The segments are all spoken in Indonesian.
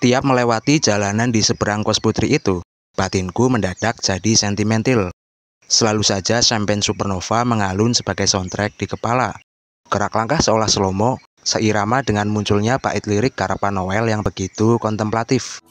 Setiap melewati jalanan di seberang kos putri itu, batinku mendadak jadi sentimental. Selalu saja Champagne Supernova mengalun sebagai soundtrack di kepala. Gerak langkah seolah slow-mo, seirama dengan munculnya bait lirik Karapan Noel yang begitu kontemplatif.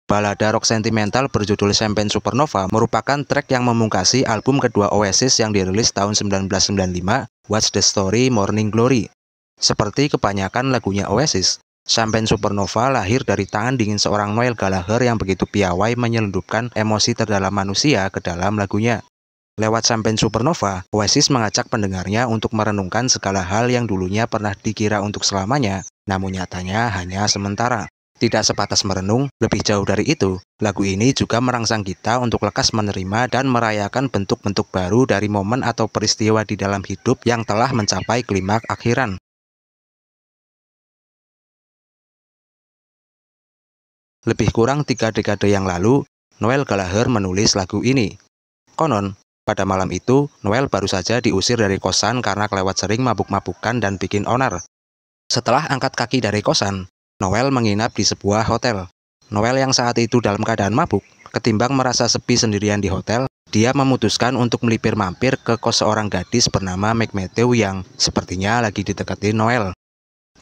Balada rock sentimental berjudul Champagne Supernova merupakan track yang memungkasi album kedua Oasis yang dirilis tahun 1995, What's the Story, Morning Glory. Seperti kebanyakan lagunya Oasis, Champagne Supernova lahir dari tangan dingin seorang Noel Gallagher yang begitu piawai menyelundupkan emosi terdalam manusia ke dalam lagunya. Lewat Champagne Supernova, Oasis mengajak pendengarnya untuk merenungkan segala hal yang dulunya pernah dikira untuk selamanya, namun nyatanya hanya sementara. Tidak sebatas merenung, lebih jauh dari itu, lagu ini juga merangsang kita untuk lekas menerima dan merayakan bentuk-bentuk baru dari momen atau peristiwa di dalam hidup yang telah mencapai klimaks akhiran. Lebih kurang 3 dekade yang lalu, Noel Gallagher menulis lagu ini. Konon, pada malam itu, Noel baru saja diusir dari kosan karena kelewat sering mabuk-mabukan dan bikin onar. Setelah angkat kaki dari kosan, Noel menginap di sebuah hotel. Noel yang saat itu dalam keadaan mabuk, ketimbang merasa sepi sendirian di hotel, dia memutuskan untuk melipir mampir ke kos seorang gadis bernama Meg Matthew yang sepertinya lagi didekati Noel.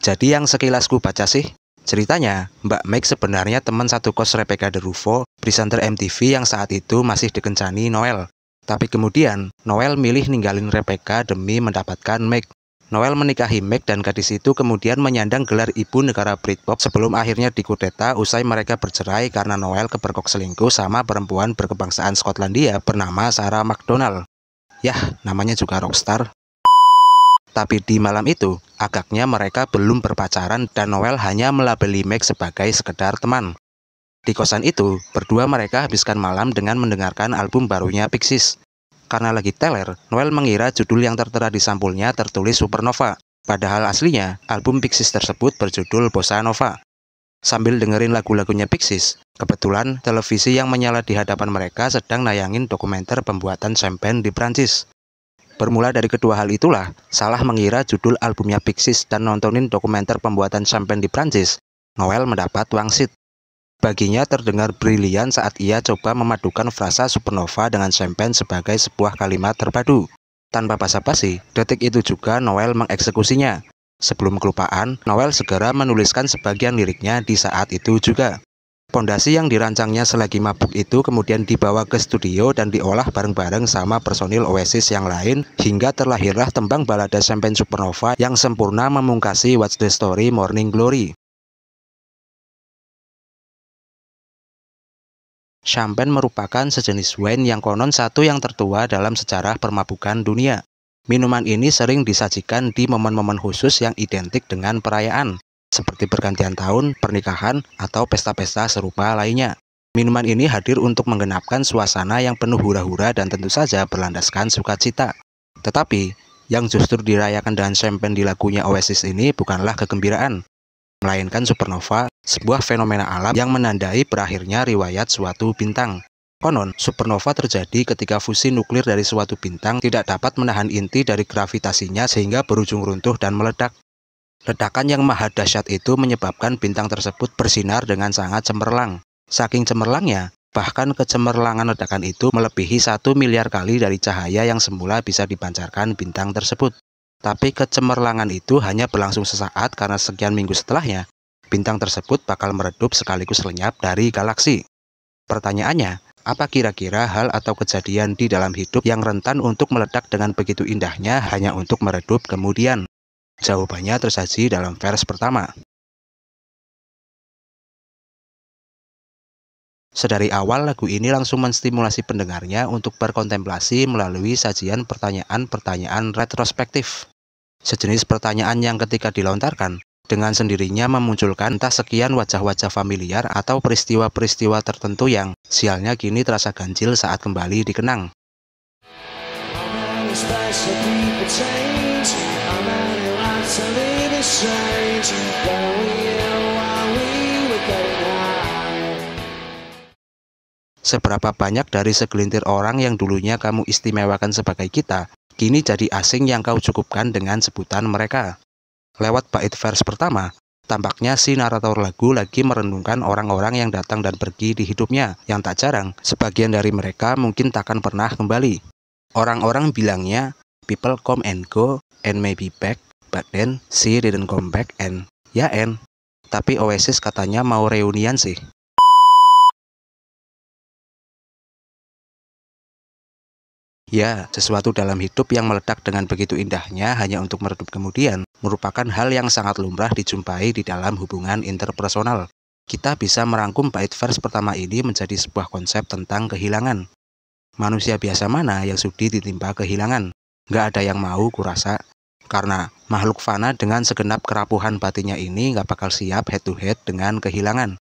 Jadi yang sekilas ku baca sih, ceritanya Mbak Meg sebenarnya teman satu kos Rebecca De Ruvo, presenter MTV yang saat itu masih dikencani Noel. Tapi kemudian, Noel milih ninggalin Rebecca demi mendapatkan Meg. Noel menikahi Meg dan gadis itu kemudian menyandang gelar ibu negara Britpop sebelum akhirnya dikudeta usai mereka bercerai karena Noel kepergok selingkuh sama perempuan berkebangsaan Skotlandia bernama Sarah McDonald. Yah, namanya juga rockstar. Tapi di malam itu, agaknya mereka belum berpacaran dan Noel hanya melabeli Meg sebagai sekedar teman. Di kosan itu, berdua mereka habiskan malam dengan mendengarkan album barunya Pixies. Karena lagi teler, Noel mengira judul yang tertera di sampulnya tertulis Supernova. Padahal aslinya, album Pixies tersebut berjudul Bossa Nova. Sambil dengerin lagu-lagunya Pixies, kebetulan televisi yang menyala di hadapan mereka sedang nayangin dokumenter pembuatan champagne di Prancis. Bermula dari kedua hal itulah, salah mengira judul albumnya Pixies dan nontonin dokumenter pembuatan champagne di Prancis, Noel mendapat wangsit. Baginya terdengar brilian saat ia coba memadukan frasa Supernova dengan champagne sebagai sebuah kalimat terpadu. Tanpa basa-basi, detik itu juga Noel mengeksekusinya. Sebelum kelupaan, Noel segera menuliskan sebagian liriknya di saat itu juga. Pondasi yang dirancangnya selagi mabuk itu kemudian dibawa ke studio dan diolah bareng-bareng sama personil Oasis yang lain hingga terlahirlah tembang balada Champagne Supernova yang sempurna memungkasi What's the Story, Morning Glory. Champagne merupakan sejenis wine yang konon satu yang tertua dalam sejarah permabukan dunia. Minuman ini sering disajikan di momen-momen khusus yang identik dengan perayaan, seperti pergantian tahun, pernikahan, atau pesta-pesta serupa lainnya. Minuman ini hadir untuk menggenapkan suasana yang penuh hura-hura dan tentu saja berlandaskan sukacita. Tetapi, yang justru dirayakan dengan champagne di lagunya Oasis ini bukanlah kegembiraan, melainkan supernova, sebuah fenomena alam yang menandai berakhirnya riwayat suatu bintang. Konon, supernova terjadi ketika fusi nuklir dari suatu bintang tidak dapat menahan inti dari gravitasinya sehingga berujung runtuh dan meledak. Ledakan yang maha dahsyat itu menyebabkan bintang tersebut bersinar dengan sangat cemerlang. Saking cemerlangnya, bahkan kecemerlangan ledakan itu melebihi 1 miliar kali dari cahaya yang semula bisa dipancarkan bintang tersebut. Tapi kecemerlangan itu hanya berlangsung sesaat karena sekian minggu setelahnya, bintang tersebut bakal meredup sekaligus lenyap dari galaksi. Pertanyaannya, apa kira-kira hal atau kejadian di dalam hidup yang rentan untuk meledak dengan begitu indahnya hanya untuk meredup kemudian? Jawabannya tersaji dalam vers pertama. Sedari awal lagu ini langsung menstimulasi pendengarnya untuk berkontemplasi melalui sajian pertanyaan-pertanyaan retrospektif. Sejenis pertanyaan yang ketika dilontarkan, dengan sendirinya memunculkan entah sekian wajah-wajah familiar atau peristiwa-peristiwa tertentu yang sialnya kini terasa ganjil saat kembali dikenang. Seberapa banyak dari segelintir orang yang dulunya kamu istimewakan sebagai kita, kini jadi asing yang kau cukupkan dengan sebutan mereka. Lewat bait vers pertama, tampaknya si narator lagu lagi merenungkan orang-orang yang datang dan pergi di hidupnya, yang tak jarang, sebagian dari mereka mungkin takkan pernah kembali. Orang-orang bilangnya, people come and go, and may be back, but then she didn't come back and, ya and. Tapi Oasis katanya mau reunian sih. Ya, sesuatu dalam hidup yang meledak dengan begitu indahnya hanya untuk meredup kemudian, merupakan hal yang sangat lumrah dijumpai di dalam hubungan interpersonal. Kita bisa merangkum bait vers pertama ini menjadi sebuah konsep tentang kehilangan. Manusia biasa mana yang sudi ditimpa kehilangan? Nggak ada yang mau kurasa. Karena makhluk fana dengan segenap kerapuhan batinnya ini nggak bakal siap head to head dengan kehilangan.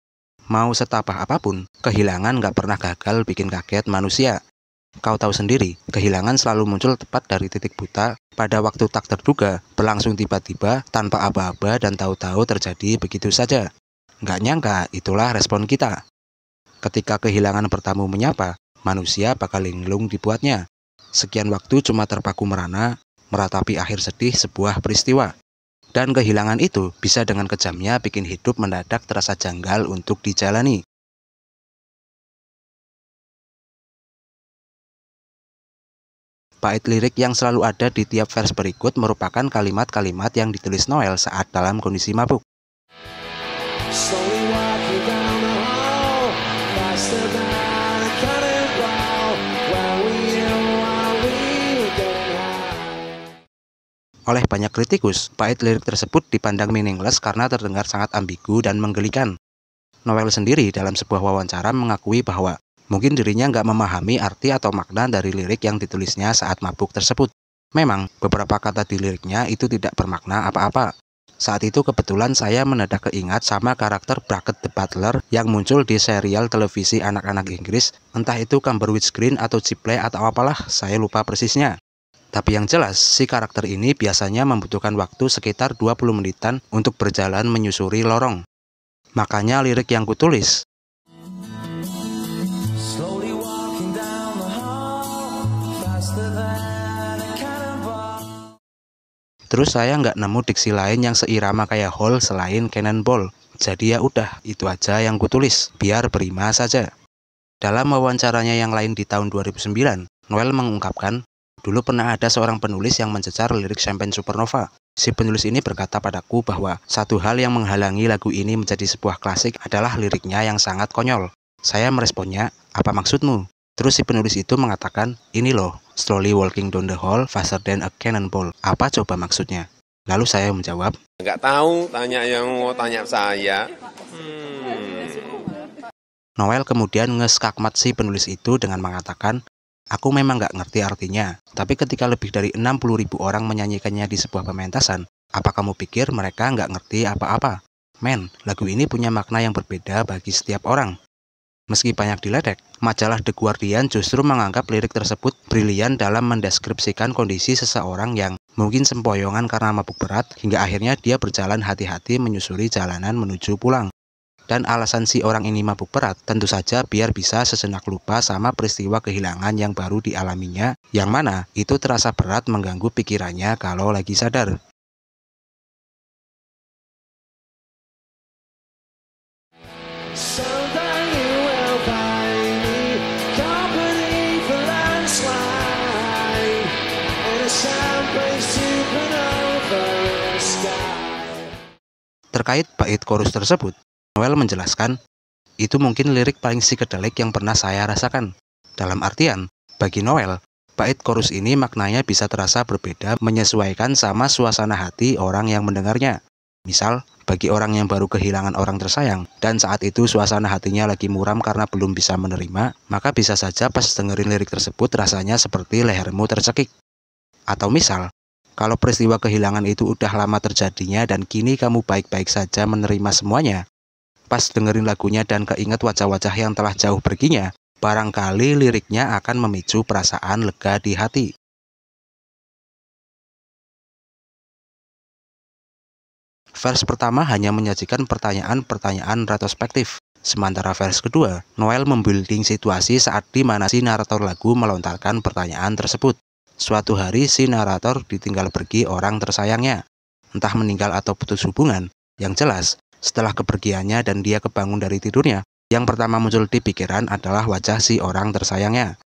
Mau setabah apapun, kehilangan nggak pernah gagal bikin kaget manusia. Kau tahu sendiri, kehilangan selalu muncul tepat dari titik buta, pada waktu tak terduga, berlangsung tiba-tiba, tanpa aba-aba dan tahu-tahu terjadi begitu saja. Nggak nyangka, itulah respon kita. Ketika kehilangan bertamu menyapa, manusia bakal linglung dibuatnya. Sekian waktu cuma terpaku merana, meratapi akhir sedih sebuah peristiwa. Dan kehilangan itu bisa dengan kejamnya bikin hidup mendadak terasa janggal untuk dijalani. Bait lirik yang selalu ada di tiap vers berikut merupakan kalimat-kalimat yang ditulis Noel saat dalam kondisi mabuk. Oleh banyak kritikus, bait lirik tersebut dipandang meaningless karena terdengar sangat ambigu dan menggelikan. Noel sendiri dalam sebuah wawancara mengakui bahwa mungkin dirinya nggak memahami arti atau makna dari lirik yang ditulisnya saat mabuk tersebut. Memang, beberapa kata di liriknya itu tidak bermakna apa-apa. Saat itu kebetulan saya mendadak keingat sama karakter Bracket the Butler yang muncul di serial televisi anak-anak Inggris, entah itu Cumberwitch Green atau Chipley atau apalah, saya lupa persisnya. Tapi yang jelas, si karakter ini biasanya membutuhkan waktu sekitar 20 menitan untuk berjalan menyusuri lorong. Makanya lirik yang kutulis, terus saya nggak nemu diksi lain yang seirama kayak Hole selain Cannonball. Jadi ya udah, itu aja yang kutulis, biar berima saja. Dalam wawancaranya yang lain di tahun 2009, Noel mengungkapkan, dulu pernah ada seorang penulis yang mencecar lirik Champagne Supernova. Si penulis ini berkata padaku bahwa satu hal yang menghalangi lagu ini menjadi sebuah klasik adalah liriknya yang sangat konyol. Saya meresponnya, apa maksudmu? Terus si penulis itu mengatakan, ini loh, slowly walking down the hall faster than a cannonball. Apa coba maksudnya? Lalu saya menjawab, nggak tahu, tanya yang mau tanya saya. Noel kemudian ngeskakmat si penulis itu dengan mengatakan, aku memang nggak ngerti artinya, tapi ketika lebih dari 60.000 orang menyanyikannya di sebuah pementasan, apa kamu pikir mereka nggak ngerti apa-apa? Men, lagu ini punya makna yang berbeda bagi setiap orang. Meski banyak diledek, majalah The Guardian justru menganggap lirik tersebut brilian dalam mendeskripsikan kondisi seseorang yang mungkin sempoyongan karena mabuk berat hingga akhirnya dia berjalan hati-hati menyusuri jalanan menuju pulang. Dan alasan si orang ini mabuk berat tentu saja biar bisa sejenak lupa sama peristiwa kehilangan yang baru dialaminya, yang mana itu terasa berat mengganggu pikirannya kalau lagi sadar. Terkait bait chorus tersebut, Noel menjelaskan, itu mungkin lirik paling psikedelik yang pernah saya rasakan. Dalam artian, bagi Noel, bait chorus ini maknanya bisa terasa berbeda menyesuaikan sama suasana hati orang yang mendengarnya. Misal, bagi orang yang baru kehilangan orang tersayang, dan saat itu suasana hatinya lagi muram karena belum bisa menerima, maka bisa saja pas dengerin lirik tersebut rasanya seperti lehermu tercekik. Atau misal, kalau peristiwa kehilangan itu udah lama terjadinya dan kini kamu baik-baik saja menerima semuanya, pas dengerin lagunya dan keinget wajah-wajah yang telah jauh perginya, barangkali liriknya akan memicu perasaan lega di hati. Vers pertama hanya menyajikan pertanyaan-pertanyaan retrospektif. Sementara verse kedua, Noel membuilding situasi saat di mana si narator lagu melontarkan pertanyaan tersebut. Suatu hari si narator ditinggal pergi orang tersayangnya, entah meninggal atau putus hubungan. Yang jelas, setelah kepergiannya dan dia kebangun dari tidurnya, yang pertama muncul di pikiran adalah wajah si orang tersayangnya.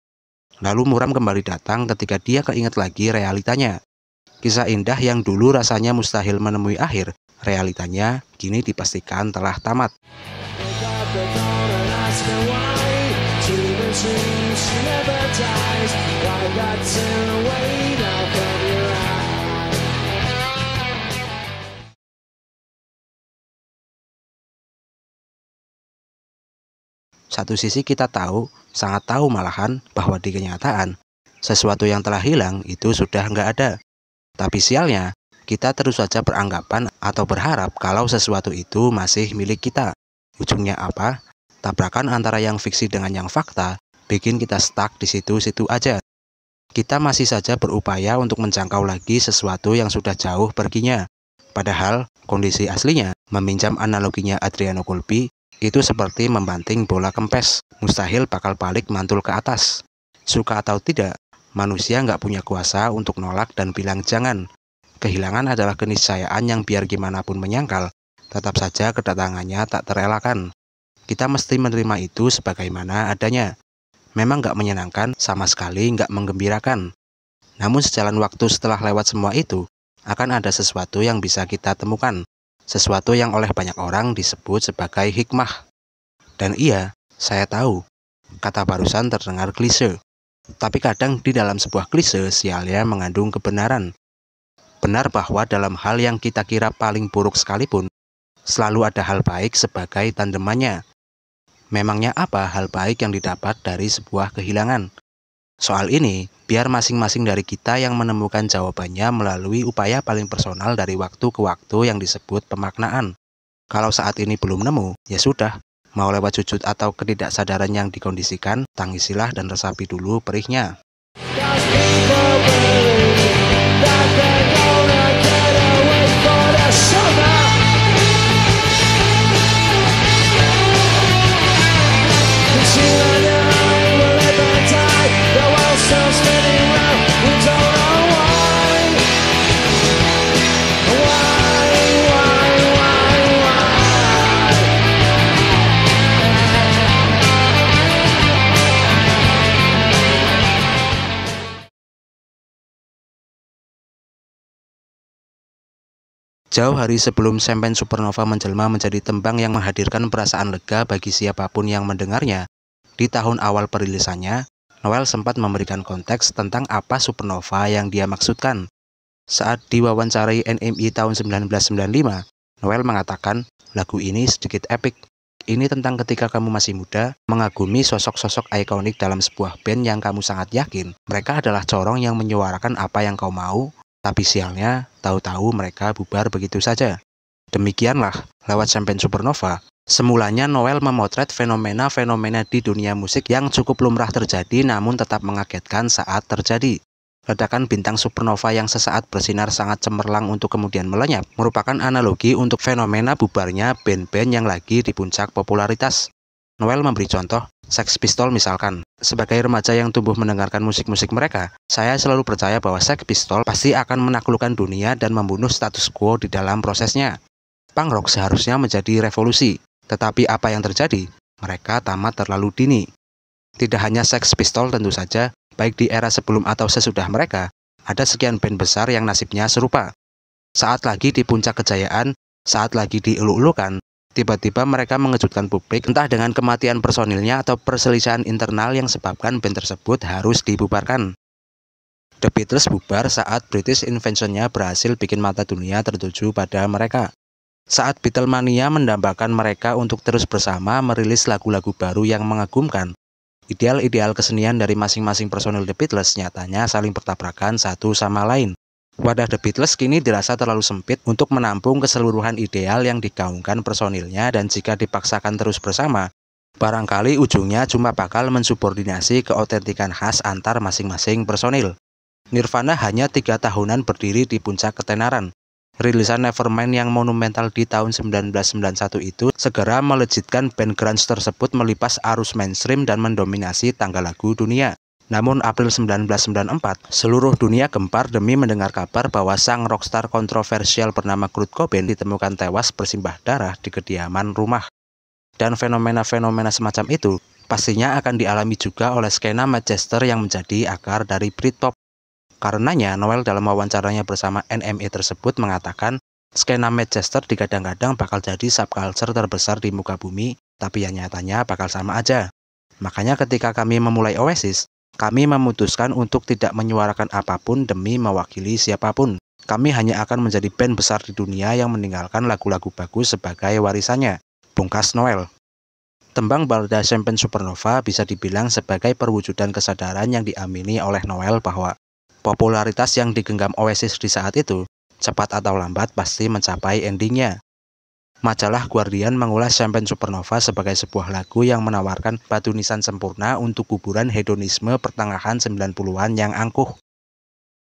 Lalu muram kembali datang ketika dia keinget lagi realitanya. Kisah indah yang dulu rasanya mustahil menemui akhir, realitanya kini dipastikan telah tamat. Satu sisi kita tahu, sangat tahu malahan, bahwa di kenyataan, sesuatu yang telah hilang itu sudah nggak ada. Tapi sialnya, kita terus saja beranggapan atau berharap kalau sesuatu itu masih milik kita. Ujungnya apa? Tabrakan antara yang fiksi dengan yang fakta, bikin kita stuck di situ-situ aja. Kita masih saja berupaya untuk menjangkau lagi sesuatu yang sudah jauh perginya. Padahal, kondisi aslinya, meminjam analoginya Adriano Colpi, itu seperti membanting bola kempes, mustahil bakal balik mantul ke atas. Suka atau tidak, manusia nggak punya kuasa untuk nolak dan bilang jangan. Kehilangan adalah keniscayaan yang biar gimana pun menyangkal, tetap saja kedatangannya tak terelakkan. Kita mesti menerima itu sebagaimana adanya. Memang nggak menyenangkan, sama sekali nggak menggembirakan. Namun sejalan waktu setelah lewat semua itu, akan ada sesuatu yang bisa kita temukan. Sesuatu yang oleh banyak orang disebut sebagai hikmah. Dan iya, saya tahu, kata barusan terdengar klise. Tapi kadang di dalam sebuah klise sialnya mengandung kebenaran. Benar bahwa dalam hal yang kita kira paling buruk sekalipun, selalu ada hal baik sebagai tandemannya. Memangnya apa hal baik yang didapat dari sebuah kehilangan? Soal ini, biar masing-masing dari kita yang menemukan jawabannya melalui upaya paling personal dari waktu ke waktu yang disebut pemaknaan. Kalau saat ini belum nemu, ya sudah, mau lewat sujud atau ketidaksadaran yang dikondisikan, tangisilah dan resapi dulu perihnya. Jauh hari sebelum Champagne Supernova menjelma menjadi tembang yang menghadirkan perasaan lega bagi siapapun yang mendengarnya, di tahun awal perilisannya, Noel sempat memberikan konteks tentang apa supernova yang dia maksudkan. Saat diwawancarai NMI tahun 1995, Noel mengatakan, lagu ini sedikit epik. Ini tentang ketika kamu masih muda, mengagumi sosok-sosok ikonik dalam sebuah band yang kamu sangat yakin mereka adalah corong yang menyuarakan apa yang kau mau, tapi sialnya, tahu-tahu mereka bubar begitu saja. Demikianlah, lewat Champagne Supernova, semulanya Noel memotret fenomena-fenomena di dunia musik yang cukup lumrah terjadi namun tetap mengagetkan saat terjadi. Ledakan bintang supernova yang sesaat bersinar sangat cemerlang untuk kemudian melenyap, merupakan analogi untuk fenomena bubarnya band-band yang lagi di puncak popularitas. Noel memberi contoh, Sex Pistols misalkan. Sebagai remaja yang tumbuh mendengarkan musik-musik mereka, saya selalu percaya bahwa Sex Pistols pasti akan menaklukkan dunia dan membunuh status quo di dalam prosesnya. Punk rock seharusnya menjadi revolusi, tetapi apa yang terjadi? Mereka tamat terlalu dini. Tidak hanya Sex Pistols tentu saja, baik di era sebelum atau sesudah mereka, ada sekian band besar yang nasibnya serupa. Saat lagi di puncak kejayaan, saat lagi dieluk-elukan, tiba-tiba mereka mengejutkan publik entah dengan kematian personilnya atau perselisihan internal yang sebabkan band tersebut harus dibubarkan. The Beatles bubar saat British Invasion-nya berhasil bikin mata dunia tertuju pada mereka. Saat Beatlemania mendambakan mereka untuk terus bersama merilis lagu-lagu baru yang mengagumkan, ideal-ideal kesenian dari masing-masing personil The Beatles nyatanya saling bertabrakan satu sama lain. Wadah The Beatles kini dirasa terlalu sempit untuk menampung keseluruhan ideal yang digaungkan personilnya dan jika dipaksakan terus bersama, barangkali ujungnya cuma bakal mensubordinasi keotentikan khas antar masing-masing personil. Nirvana hanya 3 tahunan berdiri di puncak ketenaran. Rilisan Nevermind yang monumental di tahun 1991 itu segera melejitkan band grunge tersebut melipas arus mainstream dan mendominasi tangga lagu dunia. Namun April 1994, seluruh dunia gempar demi mendengar kabar bahwa sang rockstar kontroversial bernama Kurt Cobain ditemukan tewas bersimbah darah di kediaman rumah. Dan fenomena-fenomena semacam itu pastinya akan dialami juga oleh skena Manchester yang menjadi akar dari Britpop. Karenanya, Noel dalam wawancaranya bersama NME tersebut mengatakan, skena Manchester digadang-gadang bakal jadi subculture terbesar di muka bumi, tapi yang nyatanya bakal sama aja. Makanya ketika kami memulai Oasis, kami memutuskan untuk tidak menyuarakan apapun demi mewakili siapapun. Kami hanya akan menjadi band besar di dunia yang meninggalkan lagu-lagu bagus sebagai warisannya, pungkas Noel. Tembang balada Champagne Supernova bisa dibilang sebagai perwujudan kesadaran yang diamini oleh Noel bahwa popularitas yang digenggam Oasis di saat itu, cepat atau lambat pasti mencapai endingnya. Majalah Guardian mengulas Champagne Supernova sebagai sebuah lagu yang menawarkan batu nisan sempurna untuk kuburan hedonisme pertengahan 90-an yang angkuh.